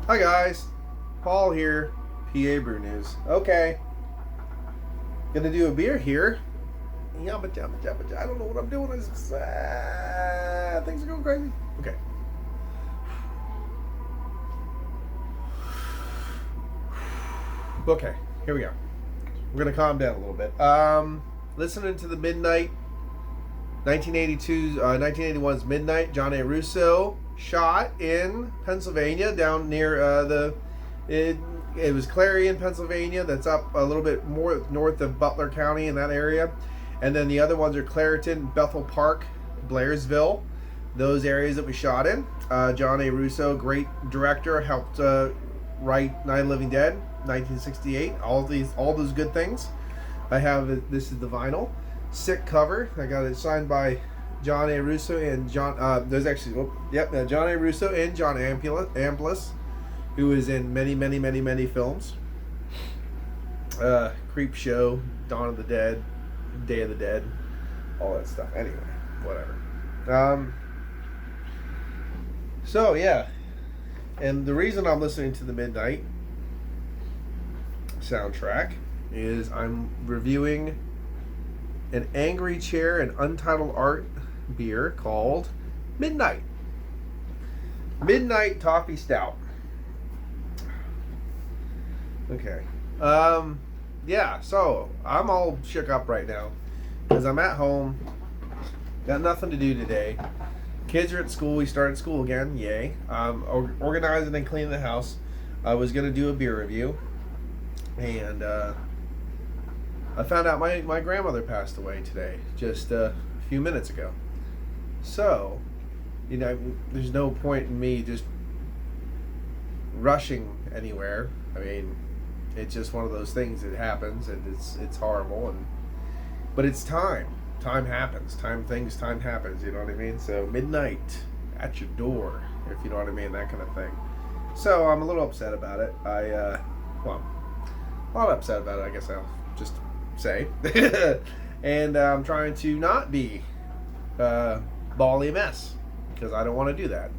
Hi guys, Paul here, PABrewNews. Okay, gonna do a beer here. Yabba jabba jabba jabba. I don't know what I'm doing. Things are going crazy. Okay. Okay, here we go. We're gonna calm down a little bit. Listening to the Midnight 1981's Midnight. John A. Russo shot in Pennsylvania, down near it was Clarion, Pennsylvania. That's up a little bit more north of Butler County in that area. And then the other ones are Clairton, Bethel Park, Blairsville. Those areas that we shot in. John A. Russo, great director, helped write Night of the Living Dead, 1968. All those good things. I have this is the vinyl, sick cover. I got it signed by John A. Russo and John. John A. Russo and John Amplis, who is in many films. Creep Show, Dawn of the Dead, Day of the Dead, all that stuff. Anyway, whatever. So yeah, and the reason I'm listening to the Midnight soundtrack is I'm reviewing an Angry Chair and Untitled Art beer called Midnight Toffee Stout. Okay. Yeah, so I'm all shook up right now because I'm at home, got nothing to do today. Kids are at school. We started school again. Yay. Organizing and cleaning the house. I was going to do a beer review, and I found out my grandmother passed away today, just a few minutes ago. So, there's no point in me just rushing anywhere. I mean, it's just one of those things that happens, and it's horrible, but it's time. Time happens. Time happens, you know what I mean? So midnight at your door, if you know what I mean, that kind of thing. So I'm a little upset about it. A lot upset about it, I guess I'll just say. And I'm trying to not be bally a mess, because I don't want to do that.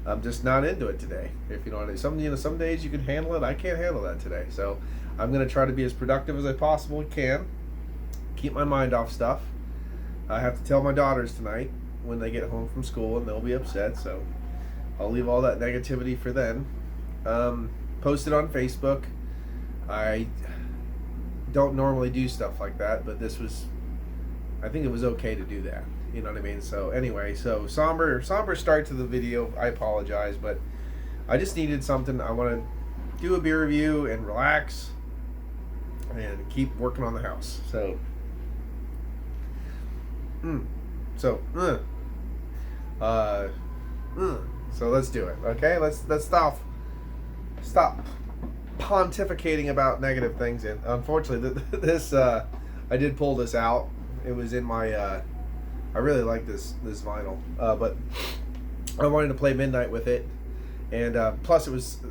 I'm just not into it today, if you know what I mean. Some days you can handle it. I can't handle that today. So I'm going to try to be as productive as I possibly can. Keep my mind off stuff. I have to tell my daughters tonight when they get home from school, and they'll be upset. So I'll leave all that negativity for then. Post it on Facebook. I don't normally do stuff like that, but I think it was okay to do that. You know what I mean? So anyway, so somber start to the video. I apologize, but I just needed something. I want to do a beer review and relax and keep working on the house. So so let's do it. Okay, let's stop pontificating about negative things. And unfortunately, this I did pull this out. It was in my I really like this vinyl, but I wanted to play Midnight with it, and plus it was,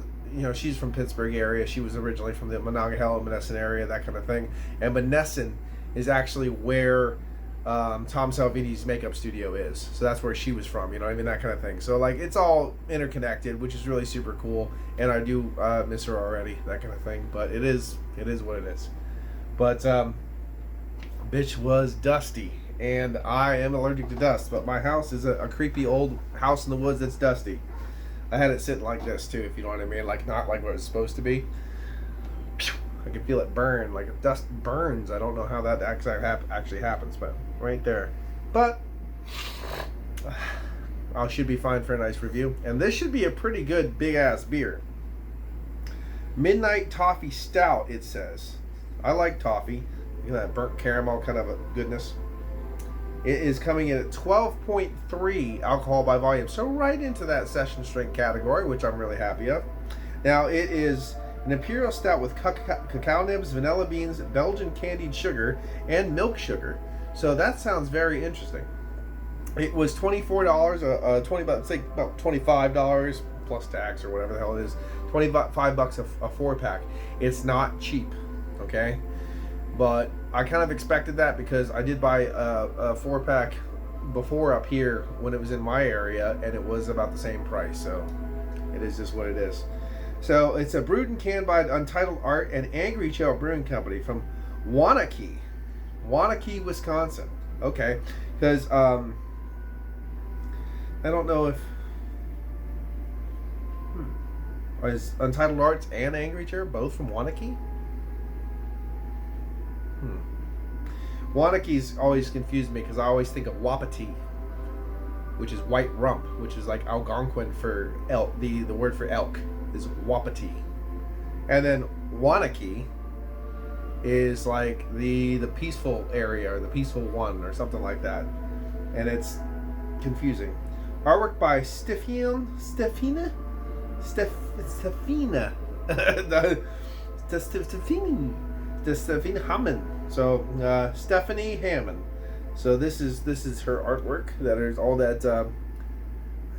she's from Pittsburgh area. She was originally from the Monongahela, Monessen area, that kind of thing. And Monessen is actually where Tom Salvini's makeup studio is. So that's where she was from, you know what I mean, that kind of thing. So like it's all interconnected, which is really super cool. And I do miss her already, that kind of thing. But it is what it is. But bitch was dusty. And I am allergic to dust, but my house is a creepy old house in the woods that's dusty. I had it sitting like this too, if you know what I mean, like not like what it's supposed to be. I can feel it burn, like if dust burns. I don't know how that actually happens, but right there. But I should be fine for a nice review, and this should be a pretty good big ass beer. Midnight Toffee Stout, it says. I like toffee. You know, that burnt caramel kind of a goodness. It is coming in at 12.3 alcohol by volume, so right into that session strength category, which I'm really happy of. Now, it is an imperial stout with cacao nibs, vanilla beans, Belgian candied sugar, and milk sugar. So that sounds very interesting. It was $24, $20, say about $25 plus tax or whatever the hell it is. $25 a 4-pack. It's not cheap, okay? But I kind of expected that because I did buy a 4-pack before up here when it was in my area, and it was about the same price. So it is just what it is. So it's a brewed and canned by Untitled Art and Angry Trail Brewing Company from Waunakee, Wisconsin. Okay, because I don't know if is Untitled Arts and Angry Chair both from Waunakee. Waunakee's always confused me because I always think of Wapiti, which is white rump, which is like Algonquin for elk. The word for elk is Wapiti, and then Waunakee is like the peaceful area or the peaceful one or something like that, and it's confusing. Artwork by Stefina Hammond. So Stephanie Hammond. So this is her artwork. That is all that. I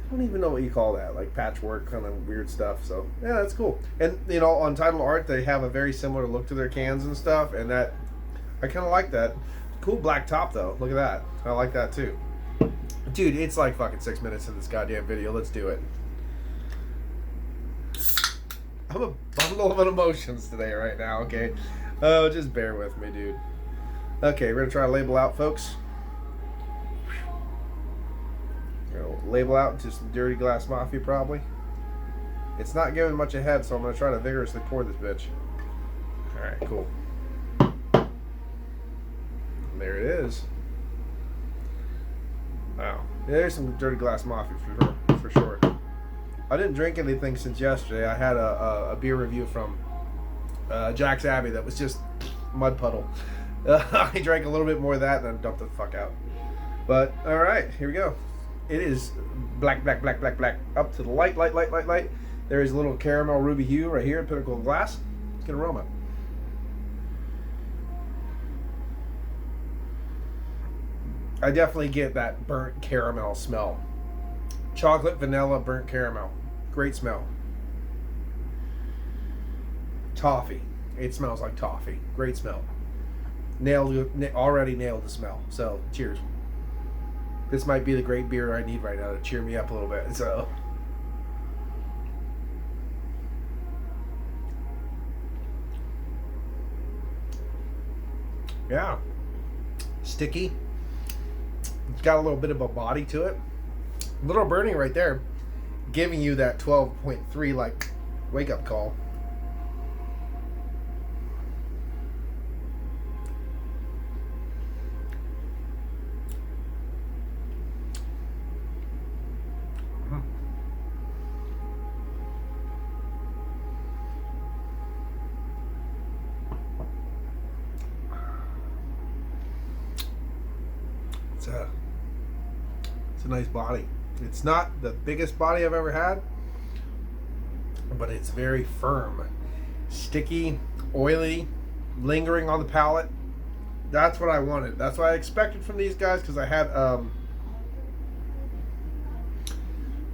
don't even know what you call that, like patchwork kind of weird stuff. So yeah, that's cool. And you know, on Untitled Art, they have a very similar look to their cans and stuff, and that I kind of like that. Cool black top though. Look at that. I like that too. Dude, it's like fucking 6 minutes in this goddamn video. Let's do it. I'm a bundle of emotions today right now, okay? Oh, just bear with me, dude. Okay, we're gonna try to label out, folks. Label out just Dirty Glass Mafia, probably. It's not giving much ahead, so I'm gonna try to vigorously pour this bitch. Alright, cool. And there it is. Wow. Yeah, there's some Dirty Glass Mafia for sure. I didn't drink anything since yesterday. I had a beer review from Jack's Abbey that was just mud puddle. I drank a little bit more of that and then dumped it the fuck out. But, alright, here we go. It is black. Up to the light. There is a little caramel ruby hue right here, pinnacle of glass. Good aroma. I definitely get that burnt caramel smell. Chocolate, vanilla, burnt caramel. Great smell. Toffee. It smells like toffee. Great smell. Already nailed the smell. So, cheers. This might be the great beer I need right now to cheer me up a little bit. So, yeah. Sticky. It's got a little bit of a body to it. A little burning right there, giving you that 12.3 like wake up call. It's a nice body. It's not the biggest body I've ever had, but it's very firm, sticky, oily, lingering on the palate. That's what I wanted. That's what I expected from these guys, because I had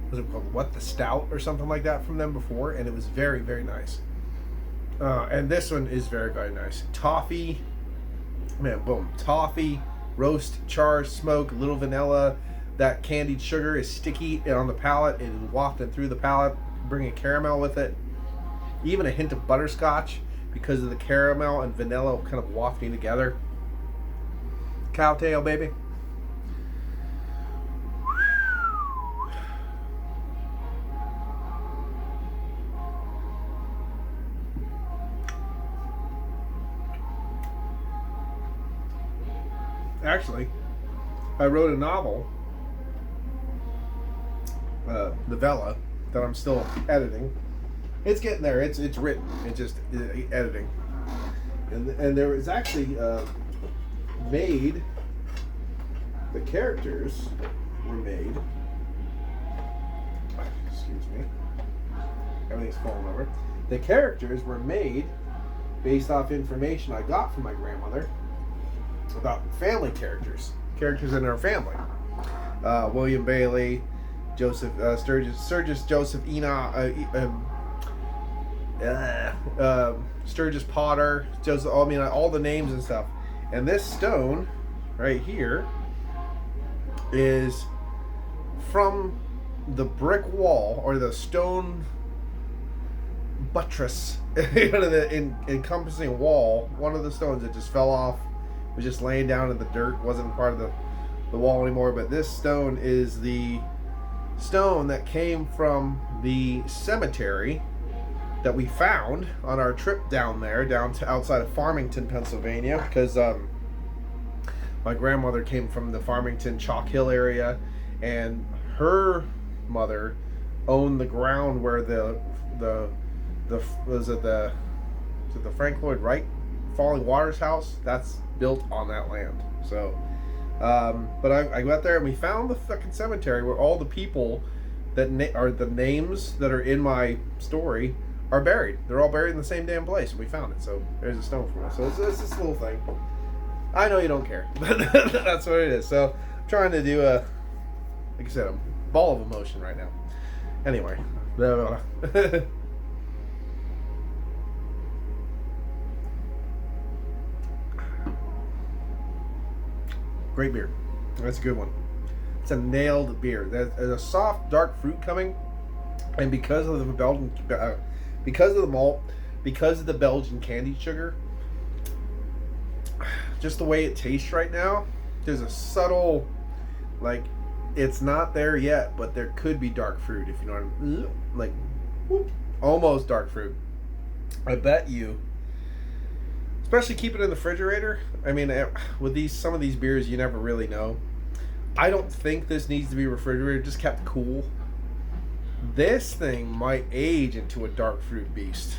what's it called? What, the Stout or something like that from them before, and it was very, very nice. And this one is very, very nice. Toffee, man, boom. Toffee, roast, char, smoke, little vanilla. That candied sugar is sticky and on the palate. It is wafted through the palate, bringing caramel with it. Even a hint of butterscotch because of the caramel and vanilla kind of wafting together. Cowtail, baby. Actually, I wrote a novel, novella, that I'm still editing. It's getting there. It's written. It's just editing. And there was actually made. The characters were made. Excuse me. Everything's falling over. The characters were made based off information I got from my grandmother about family characters in our family. William Bailey, Joseph Sturgis Joseph Sturgis Potter, Joseph. I mean, all the names and stuff. And this stone right here is from the brick wall or the stone buttress, the encompassing wall. One of the stones that just fell off was just laying down in the dirt, wasn't part of the wall anymore. But this stone is the stone that came from the cemetery that we found on our trip down there, down to outside of Farmington, Pennsylvania, because my grandmother came from the Farmington Chalk Hill area, and her mother owned the ground where the Frank Lloyd Wright Falling Waters house that's built on that land. So but I got there and we found the fucking cemetery where all the people that are the names that are in my story are buried. They're all buried in the same damn place, and we found it. So there's a stone for us. So it's this little thing. I know you don't care, but that's what it is. So I'm trying to do like I said, a ball of emotion right now. Anyway, blah, blah, blah. Great beer. That's a good one. It's a nailed beer. There's a soft, dark fruit coming, and because of the Belgian, because of the malt, because of the Belgian candied sugar, just the way it tastes right now, there's a subtle, like, it's not there yet, but there could be dark fruit, if you know what I mean. Like, whoop, almost dark fruit. I bet you, especially keep it in the refrigerator. I mean, with some of these beers, you never really know. I don't think this needs to be refrigerated, just kept cool. This thing might age into a dark fruit beast.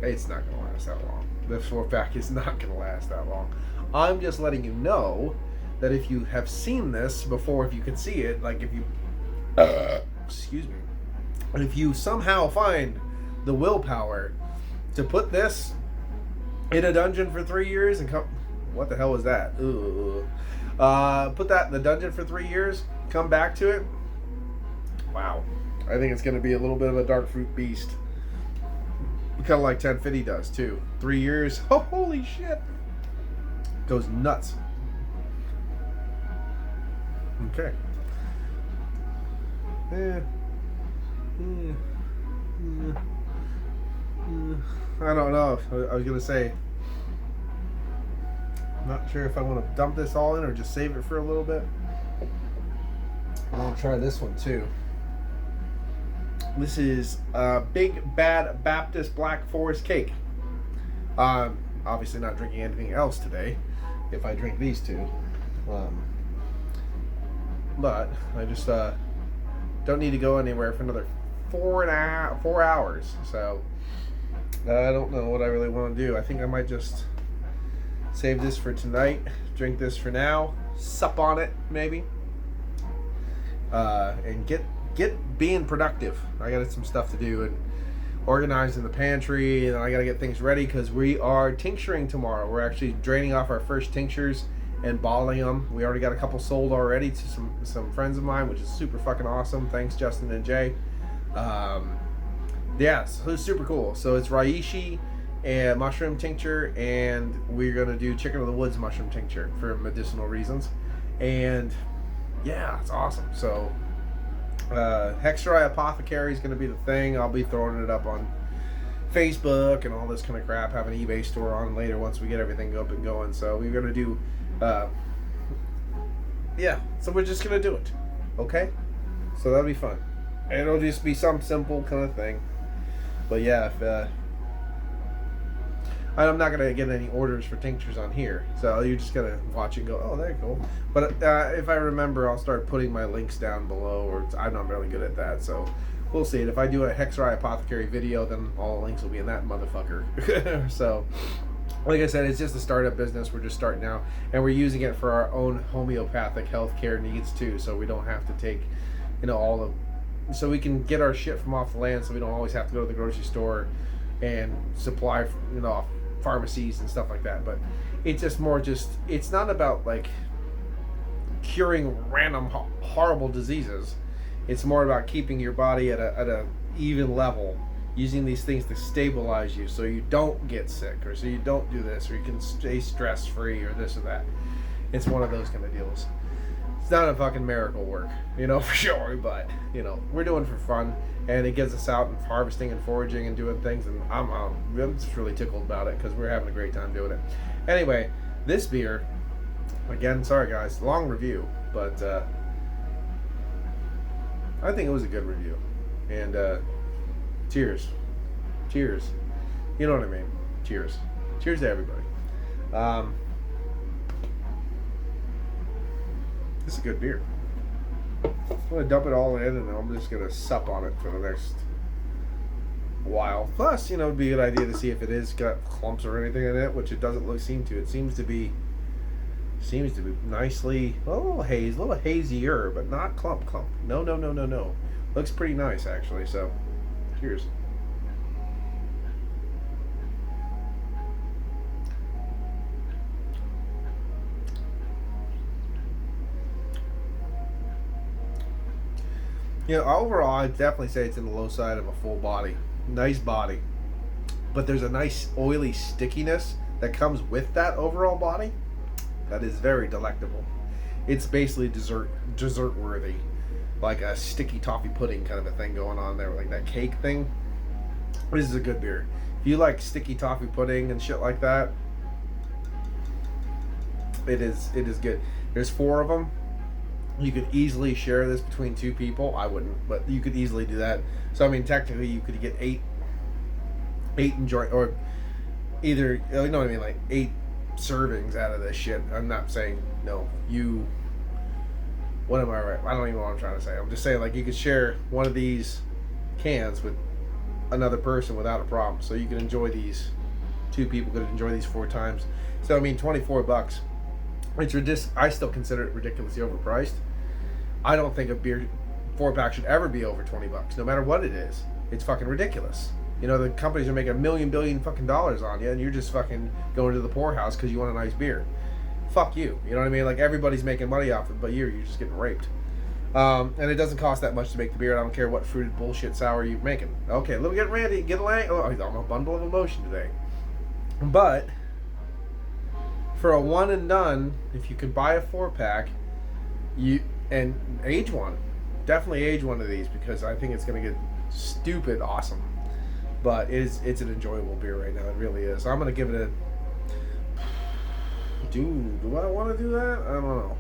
It's not going to last that long. The 4-pack is not going to last that long. I'm just letting you know that if you have seen this before, if you can see it, like if you, excuse me, if you somehow find the willpower to put this in a dungeon for 3 years and come, what the hell was that? Ooh. Put that in the dungeon for 3 years, come back to it. Wow. I think it's going to be a little bit of a dark fruit beast. Kind of like 1050 does too. 3 years. Oh, holy shit. Goes nuts. Okay. I don't know. I was going to say, I'm not sure if I want to dump this all in or just save it for a little bit. I'm going to try this one too. This is Big Bad Baptist Black Forest Cake. Obviously not drinking anything else today if I drink these two. But I just don't need to go anywhere for another 4 hours. So I don't know what I really want to do. I think I might just save this for tonight, drink this for now, sup on it maybe, and get being productive. I got some stuff to do and organizing the pantry, and I got to get things ready because we are tincturing tomorrow. We're actually draining off our first tinctures and bottling them. We already got a couple sold already to some friends of mine, which is super fucking awesome. Thanks, Justin and Jay. Yeah, so it's super cool. So it's reishi and mushroom tincture, and we're gonna do chicken of the woods mushroom tincture for medicinal reasons. And yeah, it's awesome. So Hexerai Apothecary is going to be the thing. I'll be throwing it up on Facebook and all this kind of crap. Have an eBay store on later once we get everything up and going. So we're going to do, yeah. So we're just going to do it, okay? So that'll be fun. And it'll just be some simple kind of thing. But yeah, if I'm not going to get any orders for tinctures on here. So you're just going to watch and go, oh, there you go. But if I remember, I'll start putting my links down below, or I'm not really good at that. So we'll see. If I do a Hexerai Apothecary video, then all the links will be in that motherfucker. So, like I said, it's just a startup business. We're just starting out. And we're using it for our own homeopathic healthcare needs, too. So we don't have to take, all the... So we can get our shit from off the land, so we don't always have to go to the grocery store and supply, pharmacies and stuff like that. But it's just more it's not about like curing random horrible diseases. It's more about keeping your body at a even level, using these things to stabilize you so you don't get sick, or so you don't do this, or you can stay stress free, or this or that. It's one of those kind of deals. it's not a fucking miracle work, you know, for sure. But you know, we're doing it for fun, and it gets us out and harvesting and foraging and doing things. And I'm just really tickled about it because we're having a great time doing it. Anyway, this beer, again, sorry guys, long review, but I think it was a good review. And cheers, you know what I mean. Cheers to everybody. This is a good beer. I'm gonna dump it all in, and I'm just gonna sup on it for the next while. Plus, you know, it'd be a good idea to see if it is got clumps or anything in it, which it doesn't seem to. It seems to be nicely a little hazier, but not clump. No. Looks pretty nice actually. So, cheers. You know, overall, I'd definitely say it's in the low side of a full body. Nice body. But there's a nice oily stickiness that comes with that overall body that is very delectable. It's basically dessert worthy. Like a sticky toffee pudding kind of a thing going on there, like that cake thing. This is a good beer. If you like sticky toffee pudding and shit like that, it is good. There's 4 of them. You could easily share this between 2 people. I wouldn't, but you could easily do that. So I mean, technically, you could get 8 enjoy, or either, you know what I mean, like 8 servings out of this shit. I'm not saying no. What am I right? I don't even know what I'm trying to say. I'm just saying, like, you could share one of these cans with another person without a problem. So you can enjoy these. 2 people could enjoy these 4 times. So I mean, $24. I still consider it ridiculously overpriced. I don't think a beer 4-pack should ever be over $20, no matter what it is. It's fucking ridiculous. You know, the companies are making $1 billion fucking dollars on you, and you're just fucking going to the poorhouse because you want a nice beer. Fuck you. You know what I mean? Like, everybody's making money off it, but you're just getting raped. And it doesn't cost that much to make the beer. I don't care what fruited bullshit sour you're making. Okay, let me get Randy. Get a lang. Oh, he's on a bundle of emotion today. But for a one and done, if you could buy a 4-pack, and age one, definitely age one of these, because I think it's gonna get stupid awesome. But it's an enjoyable beer right now. It really is. I'm gonna give it a. Do I want to do that? I don't know.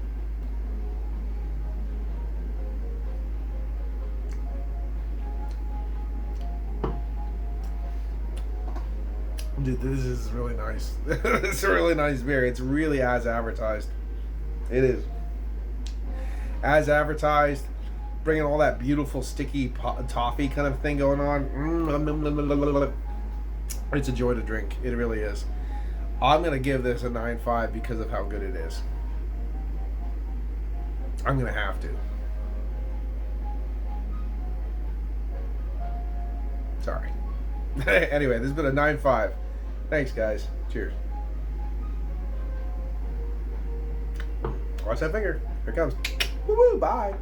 Dude, this is really nice. It's a really nice beer. It's really as advertised. It is. As advertised, bringing all that beautiful sticky toffee kind of thing going on. It's a joy to drink. It really is. I'm going to give this a 9.5 because of how good it is. I'm going to have to. Sorry. Anyway, this has been a 9.5. Thanks, guys. Cheers. Watch that finger. Here it comes. Woo-woo, bye.